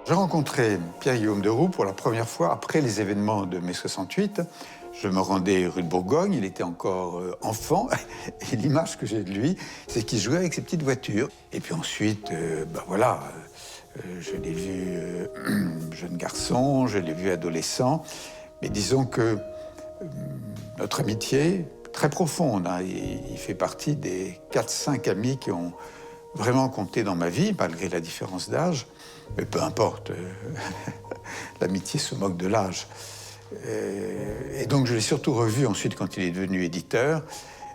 J'ai rencontré Pierre-Guillaume de Roux pour la première fois après les événements de mai 68. Je me rendais rue de Bourgogne, il était encore enfant, et l'image que j'ai de lui, c'est qu'il jouait avec ses petites voitures. Et puis ensuite, je l'ai vu jeune garçon, je l'ai vu adolescent, mais disons que notre amitié, très profonde, hein, il fait partie des 4-5 amis qui ont vraiment compté dans ma vie, malgré la différence d'âge. Mais peu importe, l'amitié se moque de l'âge. Et donc je l'ai surtout revu ensuite quand il est devenu éditeur,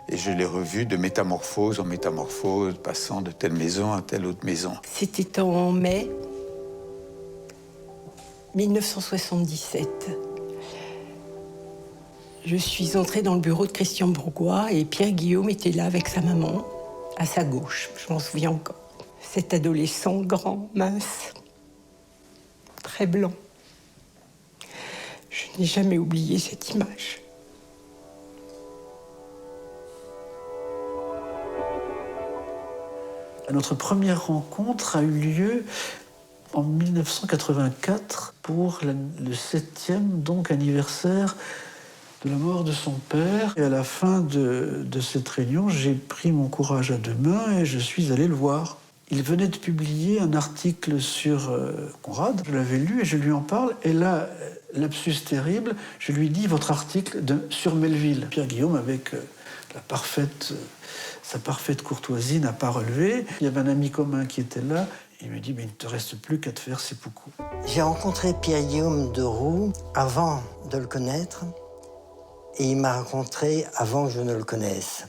et je l'ai revu de métamorphose en métamorphose, passant de telle maison à telle autre maison. C'était en mai 1977. Je suis entrée dans le bureau de Christian Bourgois et Pierre-Guillaume était là avec sa maman, à sa gauche, je m'en souviens encore. Cet adolescent grand, mince, très blanc. Je n'ai jamais oublié cette image. Notre première rencontre a eu lieu en 1984 pour le 7e donc, anniversaire de la mort de son père. Et à la fin de cette réunion, j'ai pris mon courage à deux mains et je suis allé le voir. Il venait de publier un article sur Conrad. Je l'avais lu et je lui en parle. Et là, lapsus terrible, je lui dis votre article sur Melville. Pierre-Guillaume, avec sa parfaite courtoisie, n'a pas relevé. Il y avait un ami commun qui était là. Il me dit, mais il ne te reste plus qu'à te faire seppuku. J'ai rencontré Pierre-Guillaume de Roux avant de le connaître. Et il m'a rencontré avant que je ne le connaisse.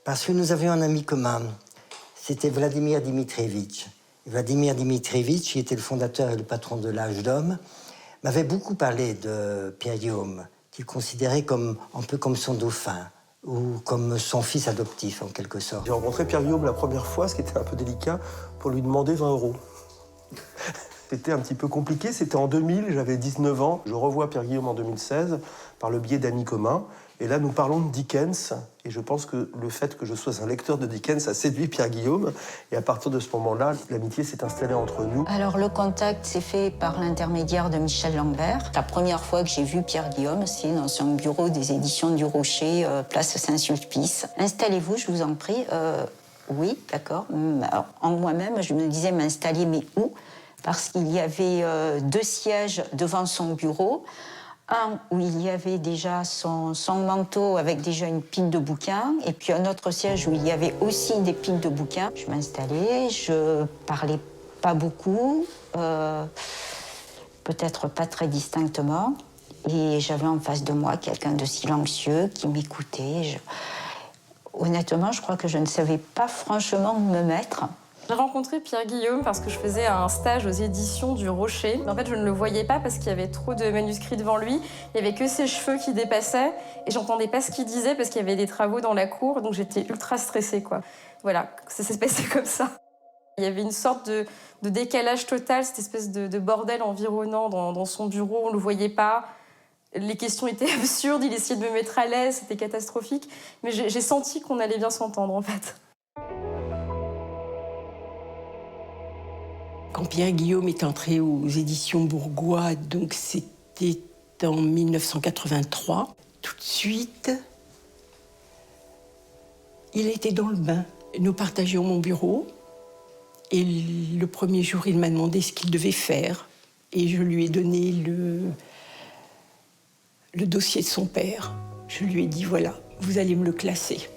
Parce que nous avions un ami commun. C'était Vladimir Dmitrievitch. Vladimir Dmitrievitch, qui était le fondateur et le patron de l'Âge d'Homme, m'avait beaucoup parlé de Pierre-Guillaume, qu'il considérait un peu comme son dauphin, ou comme son fils adoptif, en quelque sorte. J'ai rencontré Pierre-Guillaume la première fois, ce qui était un peu délicat, pour lui demander 20 €. C'était un petit peu compliqué, c'était en 2000, j'avais 19 ans. Je revois Pierre-Guillaume en 2016, par le biais d'amis communs. Et là, nous parlons de Dickens, et je pense que le fait que je sois un lecteur de Dickens a séduit Pierre-Guillaume. Et à partir de ce moment-là, l'amitié s'est installée entre nous. Alors, le contact s'est fait par l'intermédiaire de Michel Lambert. La première fois que j'ai vu Pierre-Guillaume, c'est dans son bureau des éditions du Rocher, place Saint-Sulpice. Installez-vous, je vous en prie. Oui, d'accord. Alors, en moi-même, je me disais m'installer, mais où ? Parce qu'il y avait 2 sièges devant son bureau. Un où il y avait déjà son manteau avec déjà une pile de bouquins, et puis un autre siège où il y avait aussi des piles de bouquins. Je m'installais, je parlais pas beaucoup, peut-être pas très distinctement, et j'avais en face de moi quelqu'un de silencieux qui m'écoutait. Honnêtement, je crois que je ne savais pas franchement où me mettre. J'ai rencontré Pierre-Guillaume parce que je faisais un stage aux éditions du Rocher. En fait, je ne le voyais pas parce qu'il y avait trop de manuscrits devant lui. Il n'y avait que ses cheveux qui dépassaient et j'entendais pas ce qu'il disait parce qu'il y avait des travaux dans la cour, donc j'étais ultra stressée, quoi. Voilà, ça s'est passé comme ça. Il y avait une sorte de décalage total, cette espèce de bordel environnant dans son bureau, on ne le voyait pas. Les questions étaient absurdes, il essayait de me mettre à l'aise, c'était catastrophique. Mais j'ai senti qu'on allait bien s'entendre, en fait. Quand Pierre-Guillaume est entré aux éditions Bourgois, donc c'était en 1983, tout de suite, il était dans le bain. Nous partagions mon bureau et le premier jour, il m'a demandé ce qu'il devait faire. Et je lui ai donné le dossier de son père. Je lui ai dit, voilà, vous allez me le classer.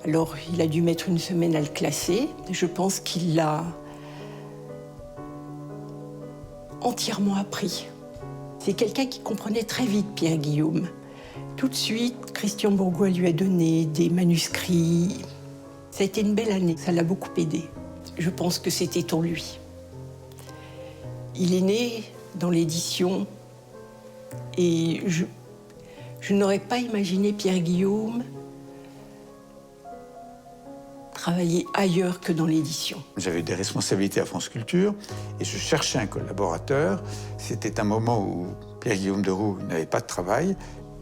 Alors, il a dû mettre une semaine à le classer. Je pense qu'il l'a entièrement appris. C'est quelqu'un qui comprenait très vite Pierre-Guillaume. Tout de suite, Christian Bourgois lui a donné des manuscrits. Ça a été une belle année, ça l'a beaucoup aidé. Je pense que c'était en lui. Il est né dans l'édition et je n'aurais pas imaginé Pierre-Guillaume travailler ailleurs que dans l'édition. J'avais des responsabilités à France Culture et je cherchais un collaborateur. C'était un moment où Pierre-Guillaume de Roux n'avait pas de travail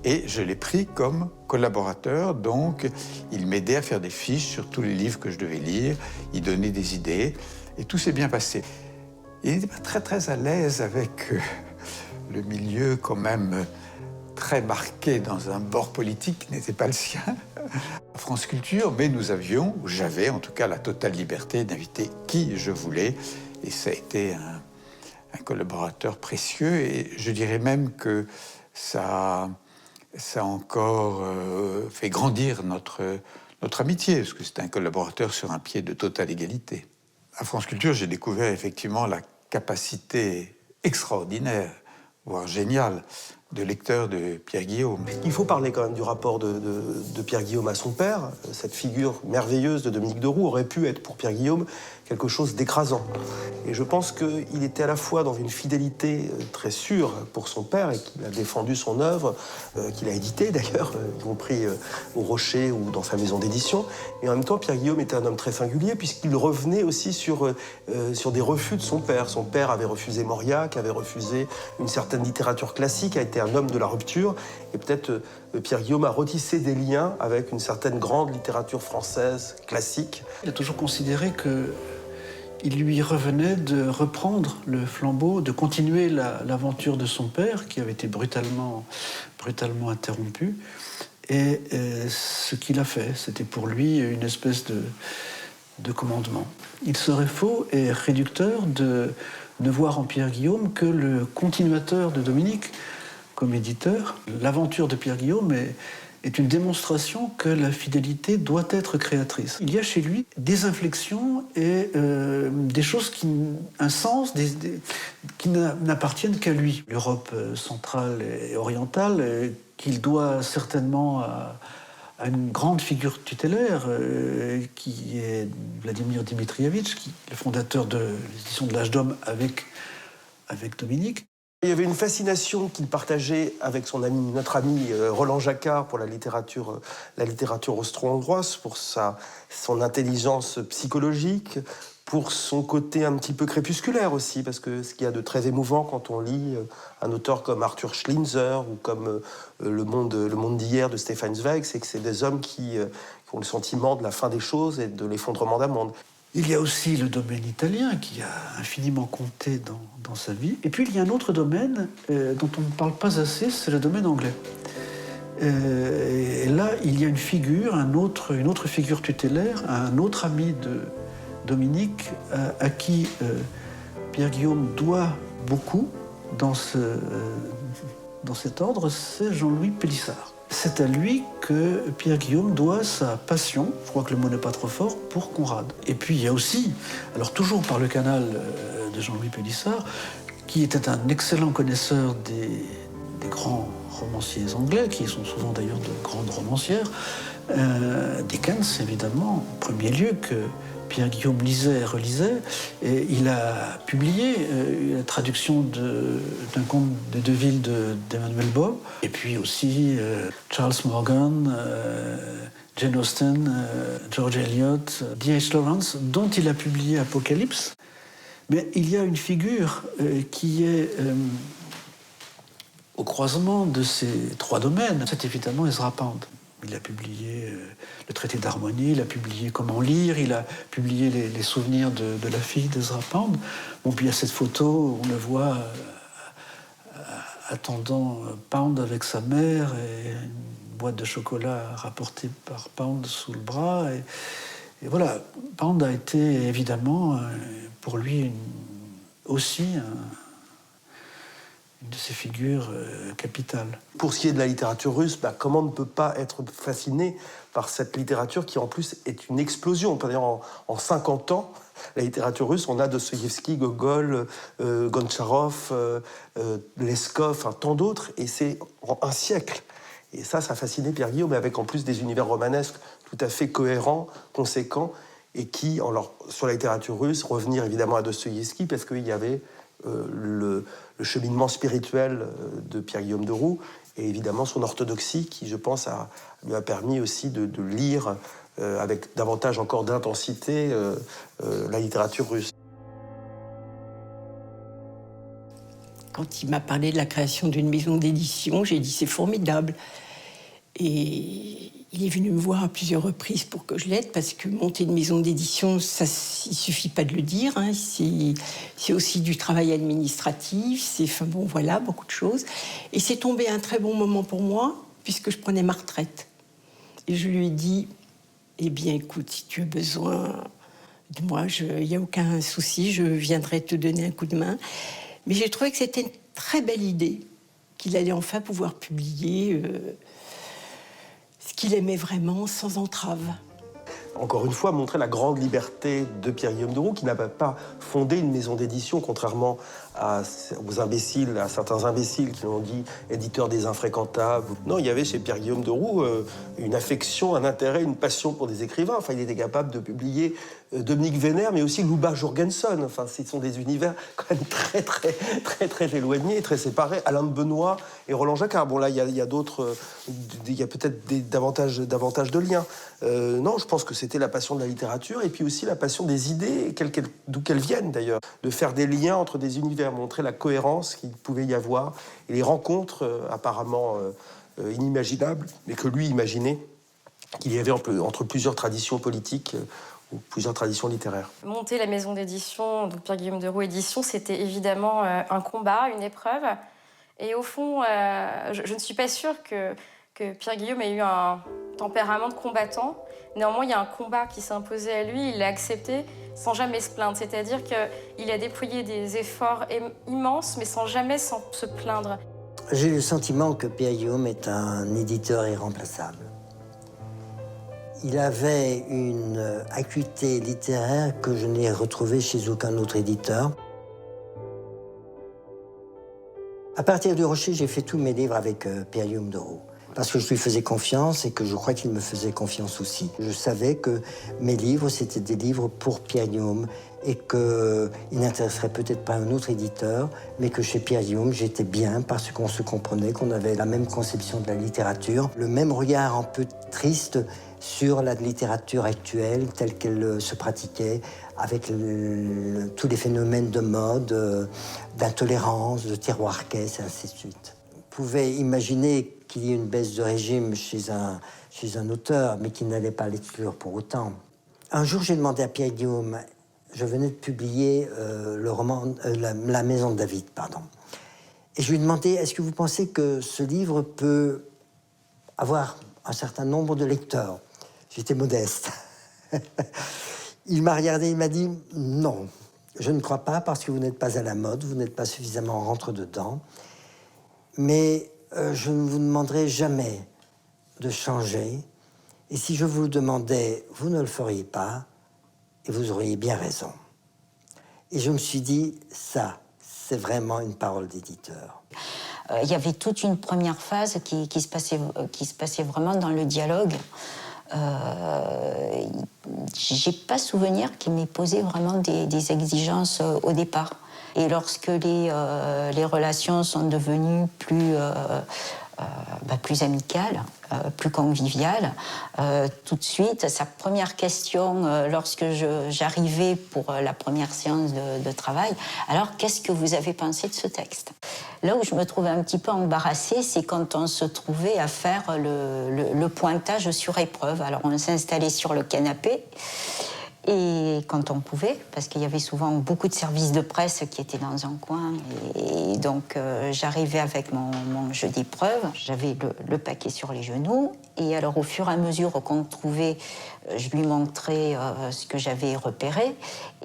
et je l'ai pris comme collaborateur. Donc, il m'aidait à faire des fiches sur tous les livres que je devais lire, il donnait des idées et tout s'est bien passé. Il n'était pas très à l'aise avec le milieu quand même très marqué dans un bord politique qui n'était pas le sien. À France Culture, mais j'avais en tout cas la totale liberté d'inviter qui je voulais. Et ça a été un collaborateur précieux. Et je dirais même que ça a encore fait grandir notre amitié, parce que c'était un collaborateur sur un pied de totale égalité. À France Culture, j'ai découvert effectivement la capacité extraordinaire, voire géniale, de lecteur de Pierre Guillaume. Il faut parler quand même du rapport de Pierre Guillaume à son père. Cette figure merveilleuse de Dominique de Roux aurait pu être pour Pierre Guillaume quelque chose d'écrasant. Et je pense qu'il était à la fois dans une fidélité très sûre pour son père et qu'il a défendu son œuvre, qu'il a édité d'ailleurs, y compris au Rocher ou dans sa maison d'édition. Et en même temps, Pierre Guillaume était un homme très singulier puisqu'il revenait aussi sur des refus de son père. Son père avait refusé Mauriac, avait refusé une certaine littérature classique, a été un homme de la rupture. Et peut-être Pierre Guillaume a retissé des liens avec une certaine grande littérature française classique. Il a toujours considéré qu'il lui revenait de reprendre le flambeau, de continuer l'aventure de son père, qui avait été brutalement interrompue. Et ce qu'il a fait, c'était pour lui une espèce de commandement. Il serait faux et réducteur de ne voir en Pierre Guillaume que le continuateur de Dominique comme éditeur. L'aventure de Pierre Guillaume est une démonstration que la fidélité doit être créatrice. Il y a chez lui des inflexions et des choses un sens qui n'appartiennent qu'à lui. L'Europe centrale et orientale, qu'il doit certainement à une grande figure tutélaire qui est Vladimir Dmitrievitch, le fondateur de l'édition de l'Âge d'Homme avec Dominique. Il y avait une fascination qu'il partageait avec notre ami Roland Jacquard pour la littérature austro-hongroise, pour son intelligence psychologique, pour son côté un petit peu crépusculaire aussi, parce que ce qu'il y a de très émouvant quand on lit un auteur comme Arthur Schlinzer ou comme Le Monde d'hier de Stefan Zweig, c'est que c'est des hommes qui ont le sentiment de la fin des choses et de l'effondrement d'un monde. Il y a aussi le domaine italien qui a infiniment compté dans sa vie. Et puis il y a un autre domaine dont on ne parle pas assez, c'est le domaine anglais. Et là, il y a une autre figure tutélaire, un autre ami de Dominique, à qui Pierre Guillaume doit beaucoup dans cet ordre, c'est Jean-Louis Pélissard. C'est à lui que Pierre Guillaume doit sa passion, je crois que le mot n'est pas trop fort, pour Conrad. Et puis il y a aussi, alors toujours par le canal de Jean-Louis Pélissard, qui était un excellent connaisseur des grands romanciers anglais, qui sont souvent d'ailleurs de grandes romancières, Dickens évidemment, en premier lieu, que Pierre Guillaume lisait et relisait, et il a publié la traduction d'un conte des deux villes d'Emmanuel Beau, et puis aussi Charles Morgan, Jane Austen, George Eliot, D.H. Lawrence, dont il a publié Apocalypse. Mais il y a une figure qui est au croisement de ces trois domaines, c'est évidemment Ezra Pound. Il a publié le traité d'harmonie, il a publié Comment lire, il a publié les souvenirs de la fille d'Ezra Pound. Bon, puis il y a cette photo où on le voit attendant Pound avec sa mère et une boîte de chocolat rapportée par Pound sous le bras. Et voilà, Pound a été évidemment pour lui aussi une de ces figures capitales. Pour ce qui est de la littérature russe, comment ne peut pas être fasciné par cette littérature qui en plus est une explosion. On peut dire en 50 ans, la littérature russe, on a Dostoïevski, Gogol, Goncharov, Leskov, tant d'autres, et c'est en un siècle. Et ça fascinait Pierre Guillaume, mais avec en plus des univers romanesques tout à fait cohérents, conséquents, et qui, sur la littérature russe, revenir évidemment à Dostoïevski, parce qu'il y avait le cheminement spirituel de Pierre-Guillaume de Roux et évidemment son orthodoxie qui, je pense, lui a permis aussi de lire avec davantage encore d'intensité la littérature russe. Quand il m'a parlé de la création d'une maison d'édition, j'ai dit c'est formidable. Et il est venu me voir à plusieurs reprises pour que je l'aide, parce que monter une maison d'édition, ça, il suffit pas de le dire, hein, c'est aussi du travail administratif, enfin bon, voilà, beaucoup de choses. Et c'est tombé un très bon moment pour moi, puisque je prenais ma retraite. Et je lui ai dit, eh bien, écoute, si tu as besoin de moi, il n'y a aucun souci, je viendrai te donner un coup de main. Mais j'ai trouvé que c'était une très belle idée, qu'il allait enfin pouvoir publier ce qu'il aimait vraiment, sans entrave. Encore une fois, montrer la grande liberté de Pierre-Guillaume de Roux, qui n'a pas fondé une maison d'édition, contrairement aux imbéciles, à certains imbéciles qui l'ont dit éditeur des infréquentables. Non, il y avait chez Pierre-Guillaume de Roux une affection, un intérêt, une passion pour des écrivains. Enfin, il était capable de publier Dominique Vénère, mais aussi Louba Jorgensen. Enfin, ce sont des univers quand même très éloignés, très séparés. Alain de Benoît et Roland Jacquard. Bon, là, il y a d'autres, il y a peut-être davantage de liens. Non, je pense que c'était la passion de la littérature et puis aussi la passion des idées, d'où qu'elles viennent d'ailleurs, de faire des liens entre des univers, montrer la cohérence qu'il pouvait y avoir et les rencontres apparemment inimaginables, mais que lui imaginait qu'il y avait entre plusieurs traditions politiques ou plusieurs traditions littéraires. Monter la maison d'édition, donc Pierre-Guillaume de Roux Édition, c'était évidemment un combat, une épreuve. Et au fond, je ne suis pas sûre que Pierre-Guillaume ait eu un tempérament de combattant. Néanmoins, il y a un combat qui s'est imposé à lui, il l'a accepté sans jamais se plaindre. C'est-à-dire qu'il a déployé des efforts immenses, mais sans jamais se plaindre. J'ai le sentiment que Pierre-Guillaume est un éditeur irremplaçable. Il avait une acuité littéraire que je n'ai retrouvée chez aucun autre éditeur. À partir du Rocher, j'ai fait tous mes livres avec Pierre-Guillaume de Roux, parce que je lui faisais confiance et que je crois qu'il me faisait confiance aussi. Je savais que mes livres, c'était des livres pour Pierre-Guillaume et qu'il n'intéresserait peut-être pas un autre éditeur, mais que chez Pierre-Guillaume, j'étais bien parce qu'on se comprenait, qu'on avait la même conception de la littérature, le même regard un peu triste sur la littérature actuelle telle qu'elle se pratiquait, avec tous les phénomènes de mode, d'intolérance, de tiroir caisse, et ainsi de suite. On pouvait imaginer qu'il y ait une baisse de régime chez un auteur, mais qu'il n'allait pas l'exclure pour autant. Un jour, j'ai demandé à Pierre-Guillaume, je venais de publier le roman La Maison de David, pardon. Et je lui ai demandé, est-ce que vous pensez que ce livre peut avoir un certain nombre de lecteurs? J'étais modeste. Il m'a regardé, il m'a dit « Non, je ne crois pas parce que vous n'êtes pas à la mode, vous n'êtes pas suffisamment rentre-dedans. Mais je ne vous demanderai jamais de changer. Et si je vous le demandais, vous ne le feriez pas et vous auriez bien raison. » Et je me suis dit, ça, c'est vraiment une parole d'éditeur. Il y avait toute une première phase qui se passait vraiment dans le dialogue. J'ai pas souvenir qu'il m'ait posé vraiment des exigences au départ. Et lorsque les relations sont devenues plus amicales, plus conviviales, tout de suite, sa première question, lorsque j'arrivais pour la première séance de travail, alors qu'est-ce que vous avez pensé de ce texte? Là où je me trouvais un petit peu embarrassée, c'est quand on se trouvait à faire le pointage sur épreuve. Alors on s'installait sur le canapé, et quand on pouvait, parce qu'il y avait souvent beaucoup de services de presse qui étaient dans un coin, et donc j'arrivais avec mon jeu d'épreuve, j'avais le paquet sur les genoux, et alors au fur et à mesure qu'on trouvait, je lui montrais ce que j'avais repéré,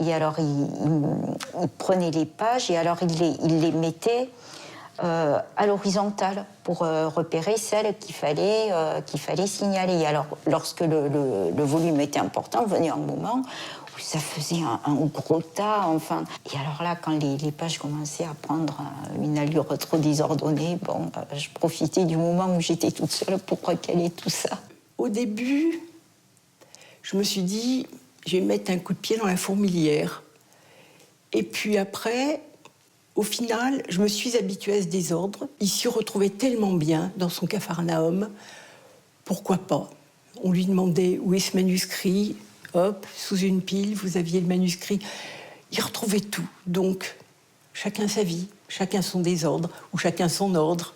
et alors il prenait les pages, et alors il les mettait à l'horizontale pour repérer celles qu'il fallait signaler. Et alors, lorsque le volume était important, venait un moment où ça faisait un gros tas, enfin. Et alors là, quand les pages commençaient à prendre une allure trop désordonnée, je profitais du moment où j'étais toute seule pour recaler tout ça. Au début, je me suis dit, je vais mettre un coup de pied dans la fourmilière. Et puis après, au final, je me suis habituée à ce désordre. Il s'y retrouvait tellement bien dans son Capharnaüm. Pourquoi pas? On lui demandait où est ce manuscrit. Hop, sous une pile, vous aviez le manuscrit. Il retrouvait tout. Donc, chacun sa vie, chacun son désordre, ou chacun son ordre.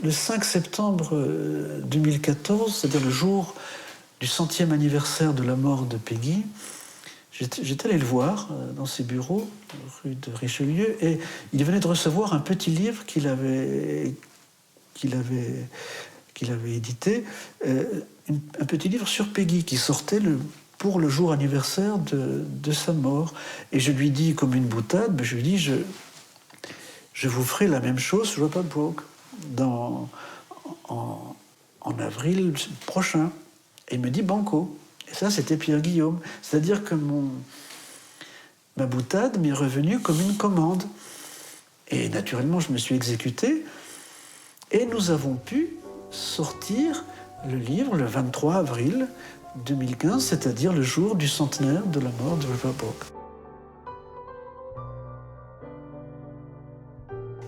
le 5 septembre 2014, c'est-à-dire le jour du 100e anniversaire de la mort de Peggy, j'étais allé le voir dans ses bureaux, rue de Richelieu, et il venait de recevoir un petit livre qu'il avait édité, un petit livre sur Peggy qui sortait pour le jour anniversaire de sa mort. Et je lui dis, comme une boutade, je lui dis, je vous ferai la même chose sur Rupert Brooke en avril prochain. Et il me dit banco. Et ça, c'était Pierre Guillaume. C'est-à-dire que ma boutade m'est revenue comme une commande. Et naturellement, je me suis exécuté. Et nous avons pu sortir le livre le 23 avril 2015, c'est-à-dire le jour du centenaire de la mort de Rupert Brooke.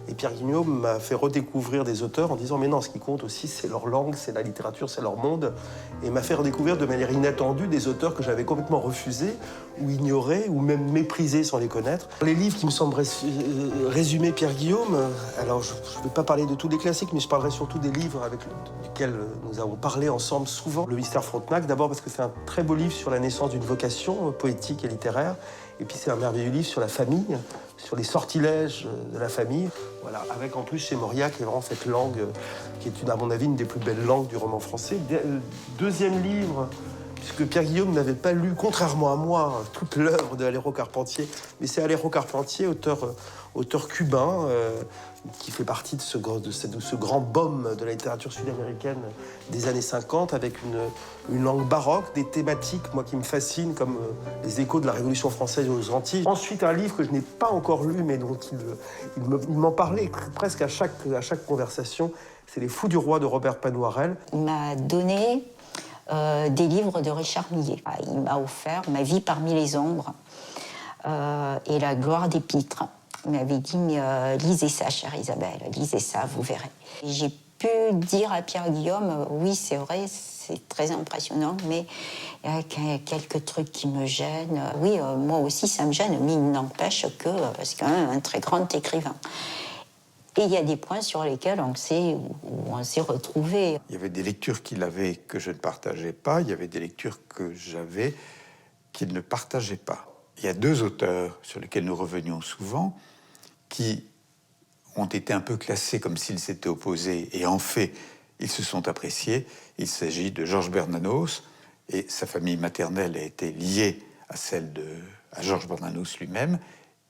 Et Pierre Guillaume m'a fait redécouvrir des auteurs en disant mais non, ce qui compte aussi, c'est leur langue, c'est la littérature, c'est leur monde. Et m'a fait redécouvrir de manière inattendue des auteurs que j'avais complètement refusés, ou ignorés, ou même méprisés sans les connaître. Les livres qui me semblent résumer Pierre Guillaume, alors je ne vais pas parler de tous les classiques, mais je parlerai surtout des livres duquel nous avons parlé ensemble souvent. Le Mystère Frontenac, d'abord parce que c'est un très beau livre sur la naissance d'une vocation poétique et littéraire. Et puis c'est un merveilleux livre sur la famille, sur les sortilèges de la famille. Voilà, avec en plus chez Mauriac vraiment cette langue qui est, à mon avis, une des plus belles langues du roman français. Deuxième livre, puisque Pierre Guillaume n'avait pas lu, contrairement à moi, toute l'œuvre de Alejo Carpentier, mais c'est Alejo Carpentier, auteur cubain, qui fait partie de ce grand baume de la littérature sud-américaine des années 50, avec une langue baroque, des thématiques, moi, qui me fascinent, comme les échos de la Révolution française aux Antilles. Ensuite, un livre que je n'ai pas encore lu, mais dont il m'en parlait presque à chaque conversation, c'est Les Fous du Roi de Robert Panoirel. Il m'a donné des livres de Richard Millet. Il m'a offert Ma vie parmi les ombres et La gloire des pitres. Il m'avait dit, mais lisez ça, chère Isabelle, lisez ça, vous verrez. Et j'ai pu dire à Pierre Guillaume, oui, c'est vrai, c'est très impressionnant, mais il y a quelques trucs qui me gênent. Oui, moi aussi, ça me gêne, mais il n'empêche que c'est quand même un très grand écrivain. Et il y a des points sur lesquels on s'est retrouvés. Il y avait des lectures qu'il avait que je ne partageais pas, il y avait des lectures que j'avais qu'il ne partageait pas. Il y a deux auteurs sur lesquels nous revenions souvent, qui ont été un peu classés comme s'ils s'étaient opposés, et en fait, ils se sont appréciés. Il s'agit de Georges Bernanos, et sa famille maternelle a été liée à Georges Bernanos lui-même,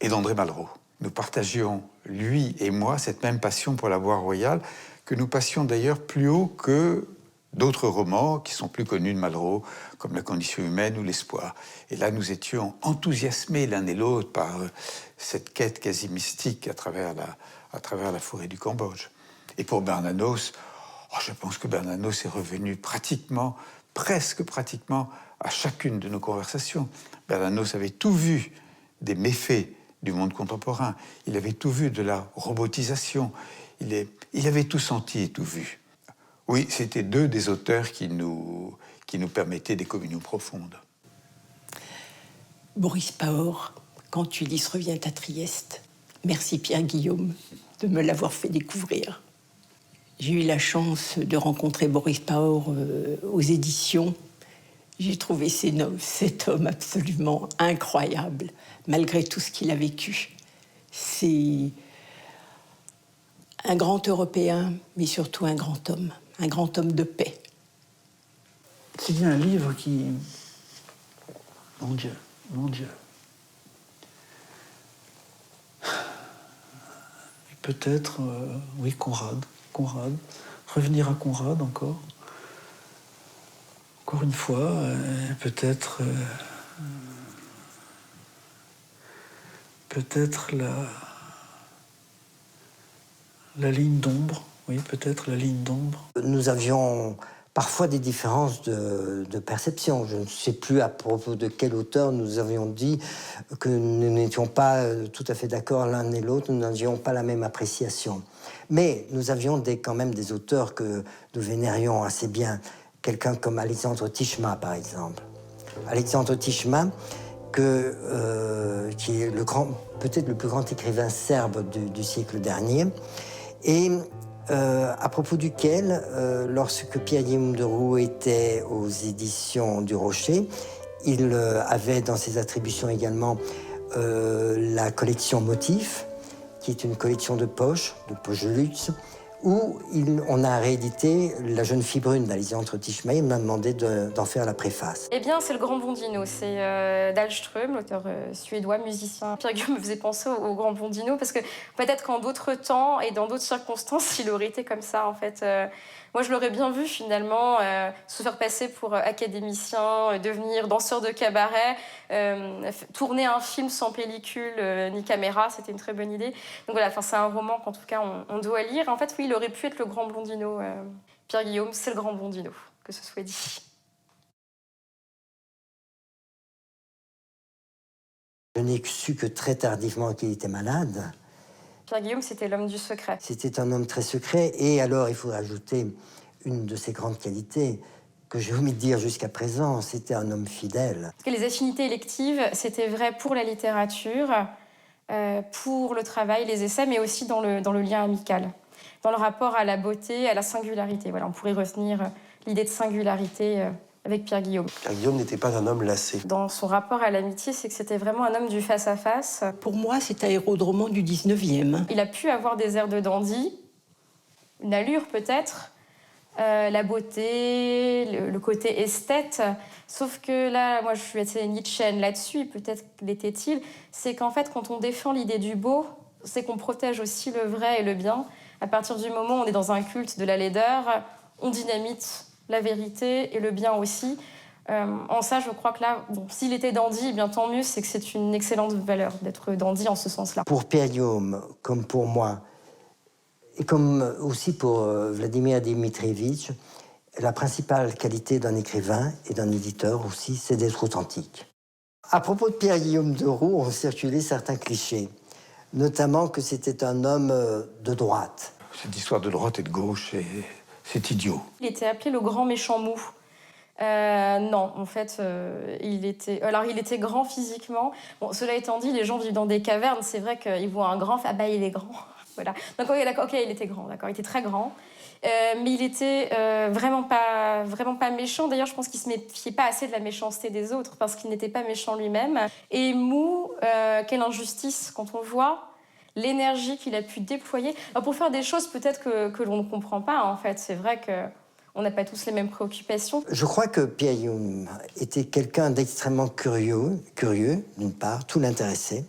et d'André Malraux. Nous partagions, lui et moi, cette même passion pour la voie royale, que nous passions d'ailleurs plus haut que d'autres romans qui sont plus connus de Malraux, comme La condition humaine ou L'Espoir. Et là, nous étions enthousiasmés l'un et l'autre par cette quête quasi mystique à travers la forêt du Cambodge. Et pour Bernanos, je pense que Bernanos est revenu presque pratiquement, à chacune de nos conversations. Bernanos avait tout vu des méfaits du monde contemporain. Il avait tout vu de la robotisation. Il avait tout senti et tout vu. Oui, c'était deux des auteurs qui nous permettaient des communions profondes. Boris Pahor, Quand Ulysse revient à Trieste. Merci Pierre Guillaume de me l'avoir fait découvrir. J'ai eu la chance de rencontrer Boris Pahor aux éditions. J'ai trouvé cet homme absolument incroyable, malgré tout ce qu'il a vécu. C'est un grand Européen, mais surtout un grand homme de paix. C'est bien un livre qui... Mon Dieu. Peut-être, oui, Conrad. Revenir à Conrad encore. Encore une fois, peut-être la ligne d'ombre. Oui, peut-être la ligne d'ombre. Nous avions parfois des différences de perception. Je ne sais plus à propos de quel auteur nous avions dit que nous n'étions pas tout à fait d'accord l'un et l'autre, nous n'avions pas la même appréciation. Mais nous avions quand même des auteurs que nous vénérions assez bien. Quelqu'un comme Alexandre Tishma, par exemple. Alexandre Tishma, qui est peut-être le plus grand écrivain serbe du siècle dernier. Et à propos duquel, lorsque Pierre-Guillaume de Roux était aux éditions du Rocher, il avait dans ses attributions également la collection Motifs, qui est une collection de poches de luxe, où on a réédité La jeune fille brune d'Alizée Entre-Tichemain. Il m'a demandé d'en faire la préface. Eh bien, c'est Le Grand Blondino. C'est Dahlström, l'auteur suédois, musicien. Pierre-Guillaume me faisait penser au Grand Blondino parce que peut-être qu'en d'autres temps et dans d'autres circonstances, il aurait été comme ça, en fait. Moi, je l'aurais bien vu, finalement, se faire passer pour académicien, devenir danseur de cabaret, tourner un film sans pellicule ni caméra. C'était une très bonne idée. Donc voilà, c'est un roman qu'en tout cas, on doit lire. En fait, oui, il aurait pu être le Grand Blondino. Pierre-Guillaume, c'est le Grand Blondino, que ce soit dit. Je n'ai su que très tardivement qu'il était malade. Pierre-Guillaume, c'était l'homme du secret. C'était un homme très secret. Et alors, il faut ajouter une de ses grandes qualités, que j'ai omis de dire jusqu'à présent, c'était un homme fidèle. Parce que les affinités électives, c'était vrai pour la littérature, pour le travail, les essais, mais aussi dans le lien amical, dans le rapport à la beauté, à la singularité. Voilà, on pourrait retenir l'idée de singularité avec Pierre-Guillaume. Pierre-Guillaume n'était pas un homme lassé. Dans son rapport à l'amitié, c'est que c'était vraiment un homme du face-à-face. Pour moi, c'est un héros de roman du 19e. Il a pu avoir des airs de dandy, une allure peut-être, la beauté, le côté esthète. Sauf que là, moi je suis assez Nietzschéenne là-dessus, peut-être l'était-il, c'est qu'en fait, quand on défend l'idée du beau, c'est qu'on protège aussi le vrai et le bien. À partir du moment où on est dans un culte de la laideur, on dynamite la vérité et le bien aussi. En ça, je crois que là, bon, s'il était dandy, eh bien tant mieux, c'est que c'est une excellente valeur d'être dandy en ce sens-là. Pour Pierre-Guillaume, comme pour moi, et comme aussi pour Vladimir Dmitrievitch, la principale qualité d'un écrivain et d'un éditeur aussi, c'est d'être authentique. À propos de Pierre-Guillaume de Roux, ont circulé certains clichés, notamment que c'était un homme de droite. Cette histoire de droite et de gauche, c'est idiot. Il était appelé le grand méchant mou. Non, en fait, il était grand physiquement. Bon, cela étant dit, les gens vivent dans des cavernes. C'est vrai qu'ils voient un grand, ah bah il est grand. Voilà. Donc ok, il était grand, d'accord, il était très grand. Mais il était vraiment pas méchant. D'ailleurs, je pense qu'il se méfiait pas assez de la méchanceté des autres parce qu'il n'était pas méchant lui-même. Et mou, quelle injustice quand on voit l'énergie qu'il a pu déployer. Alors, pour faire des choses peut-être que l'on ne comprend pas, en fait. C'est vrai qu'on n'a pas tous les mêmes préoccupations. Je crois que Pierre-Guillaume était quelqu'un d'extrêmement curieux, d'une part, tout l'intéressait,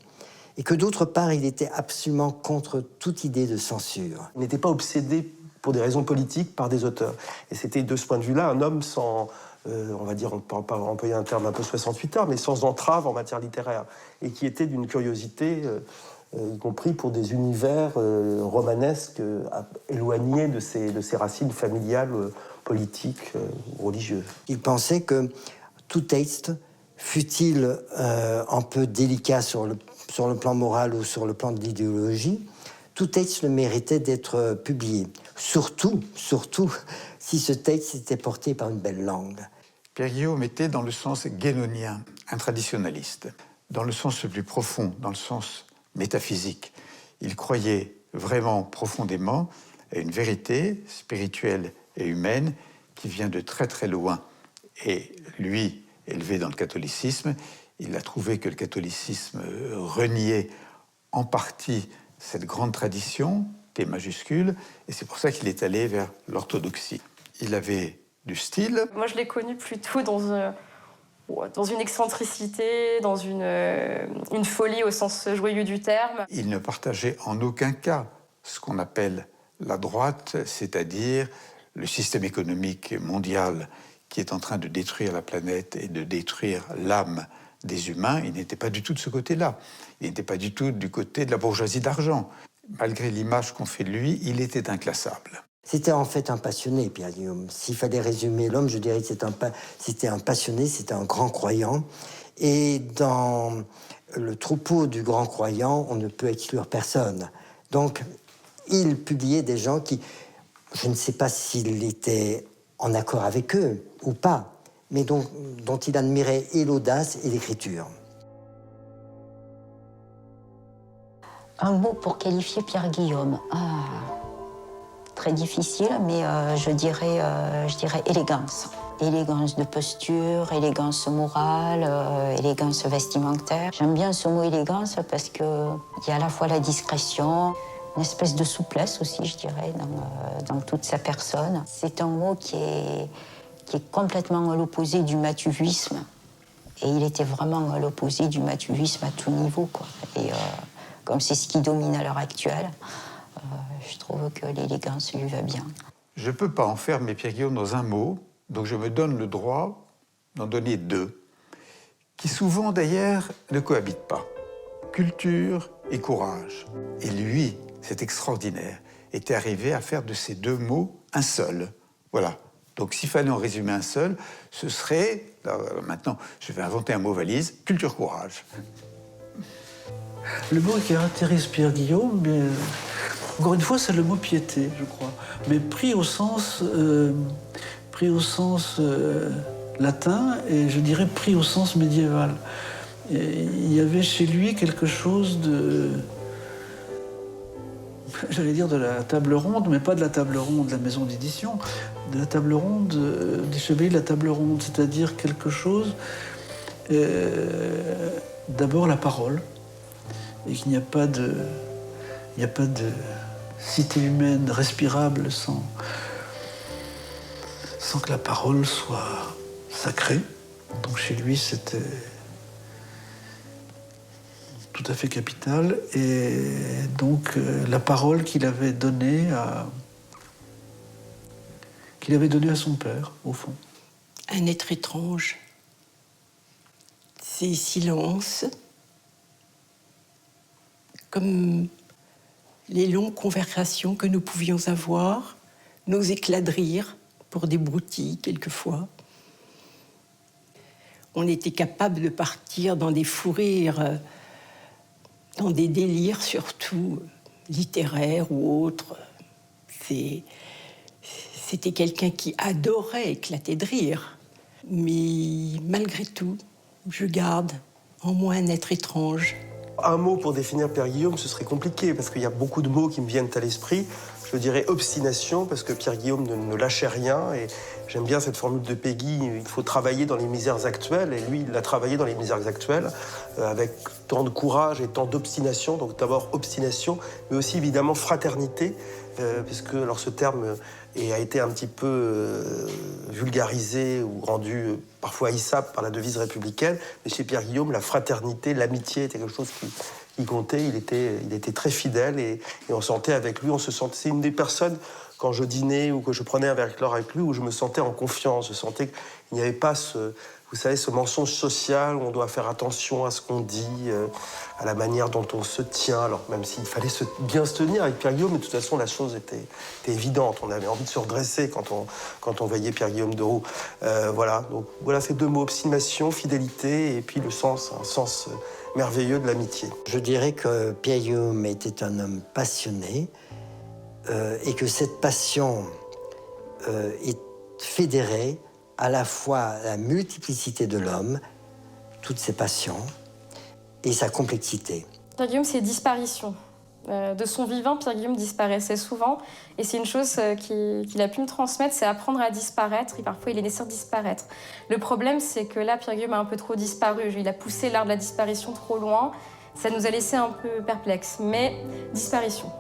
et que d'autre part, il était absolument contre toute idée de censure. Il n'était pas obsédé pour des raisons politiques par des auteurs. Et c'était de ce point de vue-là un homme sans, on va dire, on peut pas employer un terme un peu 68 heures, mais sans entrave en matière littéraire, et qui était d'une curiosité... y compris pour des univers romanesques éloignés de ses racines familiales, politiques, religieuses. Il pensait que tout texte, fût-il un peu délicat sur le plan moral ou sur le plan de l'idéologie, tout texte le méritait d'être publié. Surtout si ce texte était porté par une belle langue. Pierre-Guillaume était dans le sens guénonien, un traditionnaliste. Dans le sens le plus profond, dans le sens métaphysique. Il croyait vraiment profondément à une vérité spirituelle et humaine qui vient de très très loin. Et lui, élevé dans le catholicisme, il a trouvé que le catholicisme reniait en partie cette grande tradition, T majuscule, et c'est pour ça qu'il est allé vers l'orthodoxie. Il avait du style. Moi, je l'ai connu plutôt dans une excentricité, dans une folie au sens joyeux du terme. Il ne partageait en aucun cas ce qu'on appelle la droite, c'est-à-dire le système économique mondial qui est en train de détruire la planète et de détruire l'âme des humains. Il n'était pas du tout de ce côté-là. Il n'était pas du tout du côté de la bourgeoisie d'argent. Malgré l'image qu'on fait de lui, il était inclassable. C'était en fait un passionné, Pierre-Guillaume. S'il fallait résumer l'homme, je dirais que c'était un passionné, c'était un grand croyant. Et dans le troupeau du grand croyant, on ne peut exclure personne. Donc, il publiait des gens qui, je ne sais pas s'il était en accord avec eux ou pas, mais dont il admirait et l'audace et l'écriture. Un mot pour qualifier Pierre-Guillaume. très difficile, mais je dirais élégance. Élégance de posture, élégance morale, élégance vestimentaire. J'aime bien ce mot élégance parce qu'il y a à la fois la discrétion, une espèce de souplesse aussi, je dirais, dans toute sa personne. C'est un mot qui est complètement à l'opposé du mathuisme. Et il était vraiment à l'opposé du mathuisme à tout niveau, quoi. Et comme c'est ce qui domine à l'heure actuelle, je trouve que l'élégance lui va bien. Je ne peux pas enfermer Pierre-Guillaume dans un mot, donc je me donne le droit d'en donner deux, qui souvent d'ailleurs ne cohabitent pas. Culture et courage. Et lui, c'est extraordinaire, était arrivé à faire de ces deux mots un seul. Voilà. Donc s'il fallait en résumer un seul, ce serait, maintenant je vais inventer un mot valise, culture-courage. Le mot qui caractérise Pierre-Guillaume, encore une fois, c'est le mot piété, je crois, mais pris au sens latin et je dirais pris au sens médiéval. Et il y avait chez lui quelque chose de, j'allais dire de la table ronde, mais pas de la table ronde de la maison d'édition, de la table ronde, des chevaliers de la table ronde, c'est-à-dire quelque chose, d'abord la parole, et qu'il n'y a pas de cité humaine respirable sans que la parole soit sacrée. Donc chez lui, c'était tout à fait capital. Et donc la parole qu'il avait donnée à son père, au fond. Un être étrange. Ces silences, comme les longues conversations que nous pouvions avoir, nos éclats de rire, pour des broutilles quelquefois. On était capable de partir dans des fous rires, dans des délires surtout littéraires ou autres. C'était quelqu'un qui adorait éclater de rire. Mais malgré tout, je garde en moi un être étrange. Un mot pour définir Pierre-Guillaume, ce serait compliqué, parce qu'il y a beaucoup de mots qui me viennent à l'esprit. Je dirais obstination, parce que Pierre-Guillaume ne lâchait rien. Et j'aime bien cette formule de Peggy, il faut travailler dans les misères actuelles. Et lui, il a travaillé dans les misères actuelles, avec tant de courage et tant d'obstination. Donc d'abord obstination, mais aussi évidemment fraternité, puisque alors, ce terme a été un petit peu vulgarisé ou rendu parfois haïssable par la devise républicaine. Mais chez Pierre-Guillaume, la fraternité, l'amitié était quelque chose qui comptait. Il était très fidèle et on sentait avec lui, c'est une des personnes, quand je dînais ou que je prenais un verre avec lui, où je me sentais en confiance. Je sentais qu'il n'y avait pas ce mensonge social où on doit faire attention à ce qu'on dit, à la manière dont on se tient. Alors même s'il fallait bien se tenir avec Pierre-Guillaume, mais de toute façon la chose était évidente. On avait envie de se redresser quand on voyait Pierre-Guillaume de Roux. Voilà, donc voilà ces deux mots, obstination, fidélité, et puis un sens merveilleux de l'amitié. Je dirais que Pierre-Guillaume était un homme passionné et que cette passion est fédérée à la fois la multiplicité de l'homme, toutes ses passions, et sa complexité. Pierre-Guillaume, c'est disparition. De son vivant, Pierre-Guillaume disparaissait souvent. Et c'est une chose qu'il a pu me transmettre, c'est apprendre à disparaître. Et parfois, il est nécessaire de disparaître. Le problème, c'est que là, Pierre-Guillaume a un peu trop disparu. Il a poussé l'art de la disparition trop loin. Ça nous a laissé un peu perplexes. Mais disparition.